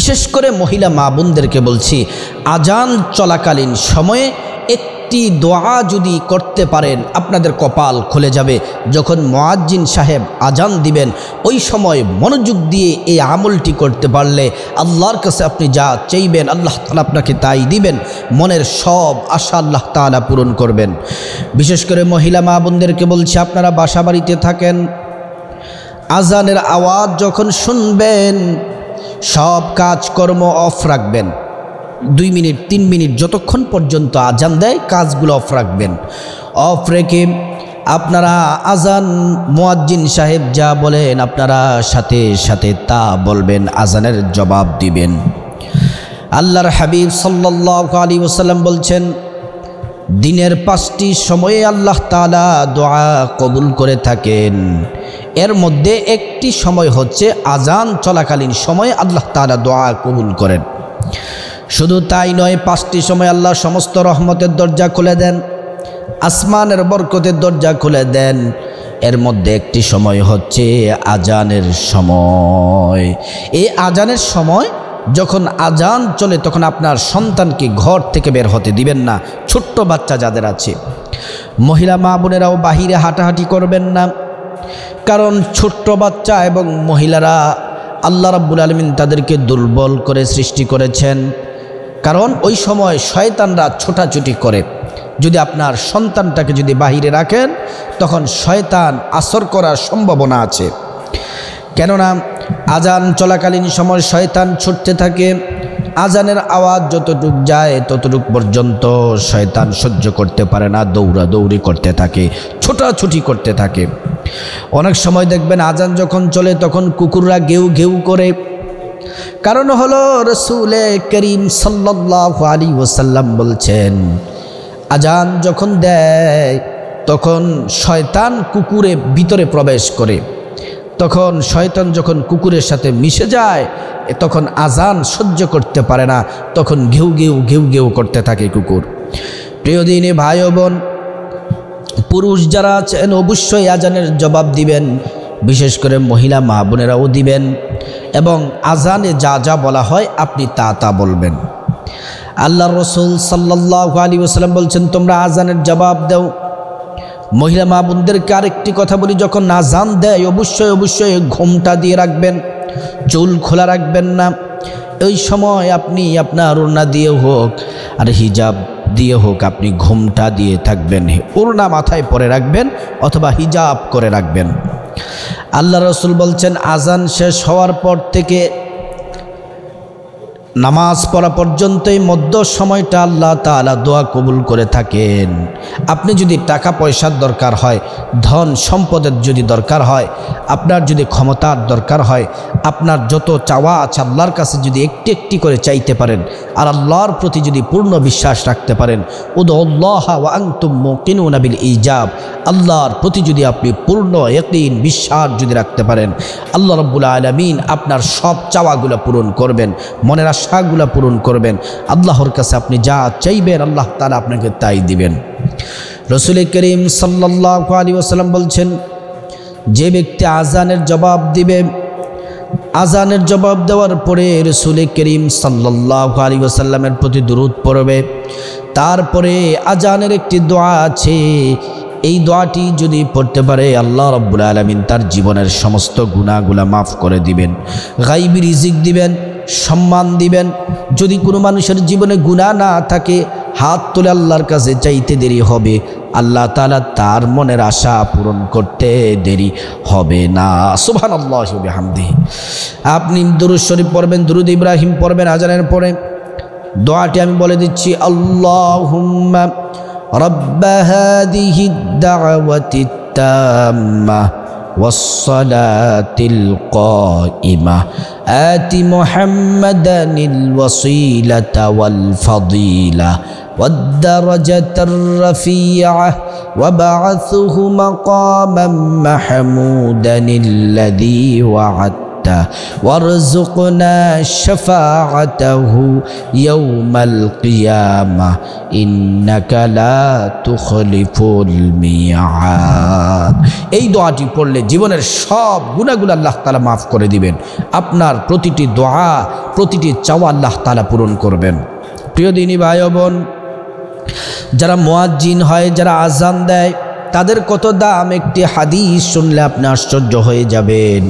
বিশেষ করে মহিলা মা বোনদেরকে বলছি, আজান চলাকালীন সময়ে একটি দোয়া যদি করতে পারেন আপনাদের কপাল খুলে যাবে। যখন মুয়াজ্জিন সাহেব আজান দিবেন ওই সময় মনোযোগ দিয়ে এই আমলটি করতে পারলে আল্লাহর কাছে আপনি যা চাইবেন আল্লাহ তাআলা আপনাকে তাই দিবেন। মনের সব আশা আল্লাহ তাআলা পূরণ করবেন। বিশেষ করে মহিলা মা বোনদেরকে বলছি, আপনারা বাসা বাড়িতে থাকেন, আজানের আওয়াজ যখন শুনবেন সব কাজকর্ম অফ রাখবেন। 2 মিনিট 3 মিনিট যতক্ষণ পর্যন্ত আজান দেয় কাজগুলো অফ রাখবেন। অফ রেখে আপনারা আজান মুয়াজ্জিন সাহেব যা বলেন আপনারা সাথে সাথে তা বলবেন, আজানের জবাব দিবেন। আল্লাহর হাবিব সাল্লাল্লাহু আলাইহি ওয়াসাল্লাম বলছেন, দিনের 5টি সময়ে আল্লাহ তাআলা দোয়া কবুল করে থাকেন। এর মধ্যে একটি সময় হচ্ছে আজান চলাকালীন সময়ে আল্লাহ তাআলা দোয়া কবুল করেন। শুধু তাই নয়, 5টি সময় আল্লাহ সমস্ত রহমতের দরজা খুলে দেন, আসমানের বরকতের দরজা খুলে দেন। এর মধ্যে একটি সময় হচ্ছে আজানের সময়। এই আজানের সময় যখন আজান চলে তখন আপনার সন্তানকে ঘর থেকে বের হতে দিবেন না। ছোট্ট বাচ্চা যাদের আছে, মহিলা মা বোনেরাও বাহিরে হাঁটাহাঁটি করবেন না, কারণ ছোট্ট বাচ্চা এবং মহিলারা আল্লাহ রাব্বুল আলামিন তাদেরকে দুর্বল করে সৃষ্টি করেছেন। কারণ ওই সময় শয়তানরা ছোটাছুটি করে। যদি আপনার সন্তানটাকে যদি বাহিরে রাখেন তখন শয়তান আসর করার সম্ভাবনা আছে। কেননা আজান চলাকালীন সময় শয়তান ছুটতে থাকে। আজানের আওয়াজ যতটুক যায় ততটুক পর্যন্ত শয়তান সহ্য করতে পারে না, দৌড়াদৌড়ি করতে থাকে, ছোটাছুটি করতে থাকে। অনেক সময় দেখবেন আজান যখন চলে তখন কুকুররা ঘেউ ঘেউ করে। কারণ হলো রাসূল করিম সাল্লাল্লাহু আলাইহি ওয়াসাল্লাম বলছেন, আজান যখন দেয় তখন শয়তান কুকুরের ভিতরে প্রবেশ করে। তখন শয়তান যখন কুকুরের সাথে মিশে যায় তখন আজান সহ্য করতে পারে না, তখন ঘেউ ঘেউ ঘেউ ঘেউ করতে থাকে কুকুর। প্রিয় দিনী ভাই ও বোন, পুরুষ যারা আছেন অবশ্যই আজানের জবাব দিবেন, বিশেষ করে মহিলা মা বোনেরাও দিবেন। এবং আজানে যা যা বলা হয় আপনি তা তা বলবেন। আল্লাহর রাসূল সাল্লাল্লাহু আলাইহি ওয়াসাল্লাম বলছেন, তোমরা আজানের জবাব দাও। মহিলা মা বোনদেরকে আরেকটি কথা বলি, যখন আজান দেয় অবশ্যই অবশ্যই ঘোমটা দিয়ে রাখবেন, চুল খোলা রাখবেন না। এই সময় আপনি আপনার ওড়না দিয়ে হোক আর হিজাব দিয়ে হোক আপনি ঘোমটা দিয়ে থাকবেন, ওড়না মাথায় পরে রাখবেন অথবা হিজাব করে রাখবেন। আল্লাহ রাসূল বলছেন, আজান শেষ হওয়ার পর থেকে নামাজ পড়া পর্যন্ত এই মধ্য সময়টা আল্লাহ তাআলা দোয়া কবুল করে থাকেন। আপনি যদি টাকা পয়সার দরকার হয়, ধন সম্পদের যদি দরকার হয়, আপনার যদি ক্ষমতার দরকার হয়, আপনার যত চাওয়া আছে আল্লাহর কাছে যদি একটি একটি করে চাইতে পারেন আর আল্লাহর প্রতি যদি পূর্ণ বিশ্বাস রাখতে পারেন, উদুল্লাহ ওয়া আনতুম মুকিনুনা বিল ইজাব, আল্লাহর প্রতি যদি আপনি পূর্ণ ইয়াকিন বিশ্বাস যদি রাখতে পারেন, আল্লাহ রাব্বুল আলামিন আপনার সব চাওয়াগুলো পূরণ করবেন, মনের আশাগুলো পূরণ করবেন। আল্লাহর কাছে আপনি যা চাইবেন আল্লাহ তাআলা আপনাকে তাই দিবেন। রাসূল করিম সাল্লাল্লাহু আলাইহি ওয়াসাল্লাম বলছেন, যে ব্যক্তি আজানের জবাব দিবে, আজানের জবাব দেওয়ার পরে রাসূল করিম সাল্লাল্লাহু আলাইহি ওয়াসাল্লামের প্রতি দুরূদ পড়বে, তারপরে আজানের একটি দোয়া আছে, এই দোয়াটি যদি পড়তে পারে আল্লাহ রাব্বুল আলামিন তার জীবনের সমস্ত গুনাহগুলো মাফ করে দিবেন, গায়বী রিজিক দিবেন, সম্মান দিবেন। যদি কোনো মানুষের জীবনে গুনাহ না থাকে হাত তুলে আল্লাহর কাছে চাইতে দেরি হবে, আল্লাহ তাআলা তার মনের আশা পূরণ করতে দেরি হবে না। সুবহানাল্লাহি ওয়া বিহামদিহি। আপনি দুরূদ শরীফ পড়বেন, দুরূদ ইব্রাহিম পড়বেন আজানের পরে। দোয়াটি আমি বলে দিচ্ছি, আল্লাহুম্মা رب هذه الدعوة التامة والصلاة القائمة آت محمدا الوسيلة والفضيلة والدرجة الرفيعة وبعثه مقاما محمودا الذي وعدته وارزقنا شفاعته يوم القيامة إنك لا تخلف الميعاد। এই দোয়াটি পড়লে জীবনের সব গুনাহগুলো আল্লাহ তাআলা মাফ করে দিবেন। আপনার প্রতিটি দোয়া, প্রতিটি চাওয়া আল্লাহ তাআলা পূরণ করবেন। প্রিয় দিনী ভাই ও বোন, যারা মুয়াজ্জিন হয়, যারা আজান দেয়, তাদের কত দাম। একটি হাদিস শুনলে আপনি আশ্চর্য হয়ে যাবেন।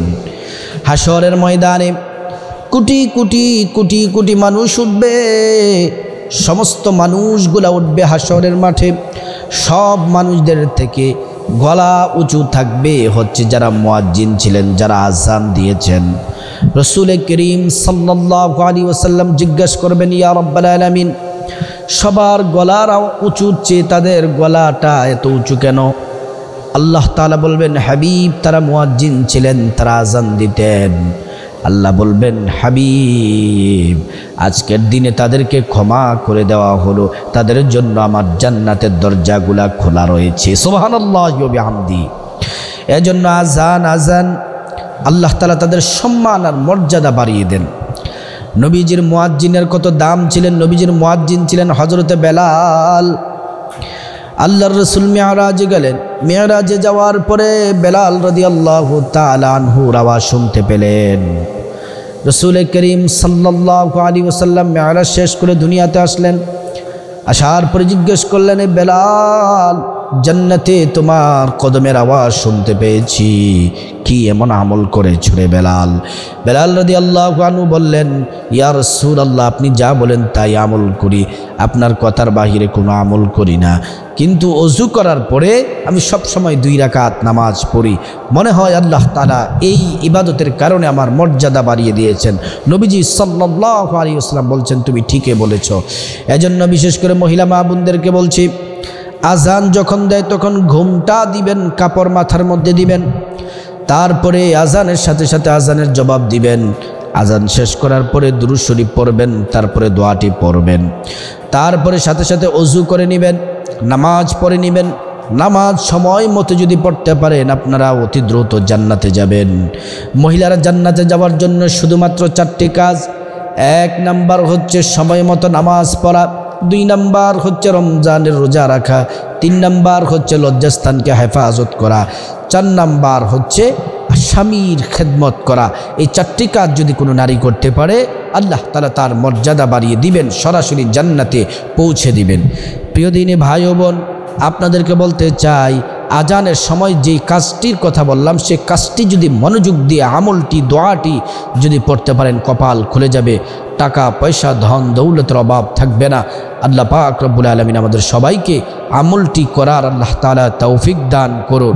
হাশরের ময়দানে কোটি কোটি কোটি কোটি মানুষ উঠবে, সমস্ত মানুষগুলা উঠবে হাশরের মাঠে। সব মানুষদের থেকে গলা উঁচু থাকবে হচ্ছে যারা মুয়াজ্জিন ছিলেন, যারা আজান দিয়েছেন। রাসূল করিম সাল্লাল্লাহু আলাইহি ওয়াসাল্লাম জিজ্ঞাসা করবেন, ইয়া রাব্বাল আলামিন, সবার গলার উঁচু চেয়ে তাদের গলাটা এত উঁচু কেন? আল্লাহ তাআলা বলবেন, হাবিব, তারা মুয়াজ্জিন ছিলেন, তারা আজান দিতেন। আল্লাহ বলবেন, হাবিব, আজকের দিনে তাদেরকে ক্ষমা করে দেওয়া হলো, তাদের জন্য আমার জান্নাতের দরজাগুলা খোলা রয়েছে। সুবহানাল্লাহি ওয়া বিহামদি। এজন্য আজান আল্লাহ তাআলা তাদের সম্মান আর মর্যাদা বাড়িয়ে দেন। নবীজির মুয়াজ্জিনের কত দাম ছিলেন। নবীজির মুয়াজ্জিন ছিলেন হযরতে বেলাল। আল্লাহর রাসূল মিরাজে গেলেন। মিরাজে যাওয়ার পরে বেলাল রাদিয়াল্লাহু তাআলা আনহুর আওয়াজ শুনতে পেলেন। রাসূল করিম সাল্লাল্লাহু আলাইহি ওয়াসাল্লাম মিরাজ শেষ করে দুনিয়াতে আসলেন। আসার পরে জিজ্ঞেস করলেন, বেলাল, জান্নাতে তোমার কদমের আওয়াজ শুনতে পেয়েছি, কি এমন আমল করেছো রে বেলাল? বেলাল রাদিয়াল্লাহু আনহু বললেন, ইয়া রাসূলুল্লাহ, আপনি যা বলেন তাই আমল করি, আপনার কথার বাহিরে কোনো আমল করি না। কিন্তু ওযু করার পরে আমি সব সময় 2 রাকাত নামাজ পড়ি। মনে হয় আল্লাহ তাআলা এই ইবাদতের কারণে আমার মর্যাদা বাড়িয়ে দিয়েছেন। নবীজি সাল্লাল্লাহু আলাইহি ওয়াসাল্লাম বলছেন, তুমি ঠিকই বলেছো। এজন্য বিশেষ করে মহিলা মা বোনদেরকে বলছি, আজান যখন দেয় তখন ঘুমটা দিবেন, কাপড় মাথার মধ্যে দিবেন। তারপরে আজানের সাথে সাথে আজানের জবাব দিবেন। আজান শেষ করার পরে দুরূদ শরীফ পড়বেন, তারপরে দোয়াটি পড়বেন। তারপরে সাথে সাথে ওযু করে নেবেন, নামাজ পড়ে নেবেন। নামাজ সময় মতো যদি পড়তে পারেন, আপনারা অতি দ্রুত জান্নাতে যাবেন। মহিলারা জান্নাতে যাওয়ার জন্য শুধুমাত্র 4টি কাজ। 1 নাম্বার হচ্ছে সময় মতো নামাজ পড়া, 2 নাম্বার হচ্ছে রমজানের রোজা রাখা, 3 নাম্বার হচ্ছে লজ্জাস্থানকে হেফাজত করা, 4 নাম্বার হচ্ছে স্বামীর খেদমত করা। এই 4টি কাজ যদি কোনো নারী করতে পারে, আল্লাহ তাআলা তার মর্যাদা বাড়িয়ে দিবেন, সরাসরি জান্নাতে পৌঁছে দিবেন। প্রিয় দিনী ভাই ও বোন, আপনাদেরকে বলতে চাই, আজানের সময় যেই কাজটির কথা বললাম, সে কাজটি যদি মনোযোগ দিয়ে আমলটি, দোয়াটি যদি পড়তে পারেন, কপাল খুলে যাবে। টাকা পয়সা ধন দৌলতের অভাব থাকবে না। আল্লাহ পাক রব্বুল আলামিন আমাদের সবাইকে আমলটি করার আল্লাহ তাআলা তৌফিক দান করুন।